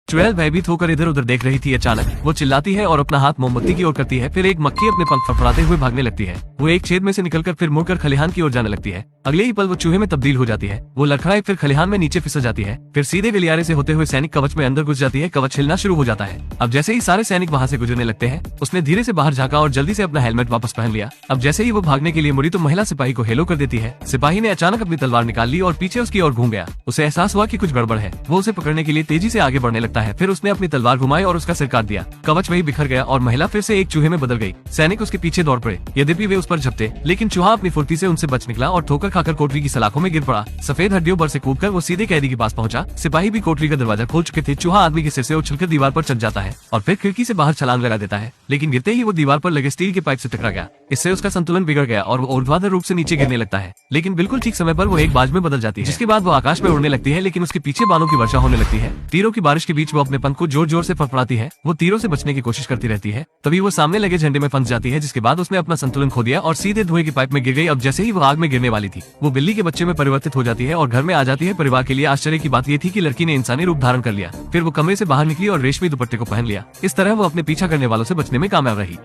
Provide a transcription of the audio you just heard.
चुड़ैल भयभीत होकर इधर उधर देख रही थी। अचानक वो चिल्लाती है और अपना हाथ मोमबत्ती की ओर करती है। फिर एक मक्खी अपने पंख फड़फड़ाते हुए भागने लगती है। वो एक छेद में से निकलकर फिर मुड़कर खलिहान की ओर जाने लगती है। अगले ही पल वो चूहे में तब्दील हो जाती है। वो लड़खड़ाए फिर खलिहान में नीचे फिसल जाती है। फिर सीधे गलियारे से होते हुए सैनिक कवच में अंदर घुस जाती है। कवच हिलना शुरू हो जाता है। अब जैसे ही सारे सैनिक वहाँ से गुजरने लगते हैं, उसने धीरे से बाहर झाँका और जल्दी से अपना हेलमेट वापस पहन लिया। अब जैसे ही वो भागने के लिए मुड़ी तो महिला सिपाही को हेलो कर देती है। सिपाही ने अचानक अपनी तलवार निकाल ली और पीछे उसकी ओर घूम गया। उसे एहसास हुआ कि कुछ गड़बड़ है। वो उसे पकड़ने के लिए तेजी से आगे बढ़ने लगता है। फिर उसने अपनी तलवार घुमाई और उसका सिर काट दिया। कवच वही बिखर गया और महिला फिर से एक चूहे में बदल गई। सैनिक उसके पीछे दौड़ पड़े। यद्यपि वे उस पर झपटे, लेकिन चूहा अपनी फुर्ती से उनसे बच निकला और ठोकर खाकर कोठरी की सलाखों में गिर पड़ा। सफेद हड्डियों पर से कूदकर वो सीधे कैदी के पास पहुंचा। सिपाही भी कोठरी का दरवाजा खोल चुके थे। चूहा आदमी के सिर से उछलकर दीवार पर चढ़ जाता है और फिर खिड़की से बाहर छलांग लगा देता है, लेकिन गिरते ही वो दीवार पर लगे स्टील के पाइप से टकरा गया। इससे उसका संतुलन बिगड़ गया और वो ऊर्ध्वाधर रूप से नीचे गिरने लगता है। लेकिन बिल्कुल ठीक समय पर वो एक बाज में बदल जाती है, जिसके बाद वो आकाश में उड़ने लगती है। लेकिन उसके पीछे बालों की वर्षा होने लगती है। तीरों की बारिश के बीच वो अपने पंख को जोर जोर से फड़फड़ाती है। वो तीरों से बचने की कोशिश करती रहती है। तभी वो सामने लगे झंडे में फंस जाती है, जिसके बाद उसने अपना संतुलन खो दिया और सीधे धुएं की पाइप में गिर गई। अब जैसे ही वो आग में गिरने वाली थी, वो बिल्ली के बच्चे में परिवर्तित हो जाती है और घर में आ जाती है। परिवार के लिए आश्चर्य की बात ये थी कि लड़की ने इंसानी रूप धारण कर लिया। फिर वो कमरे से बाहर निकली और रेशमी दुपट्टे को पहन लिया। इस तरह वो अपने पीछा करने वालों से बचने में कामयाब रही।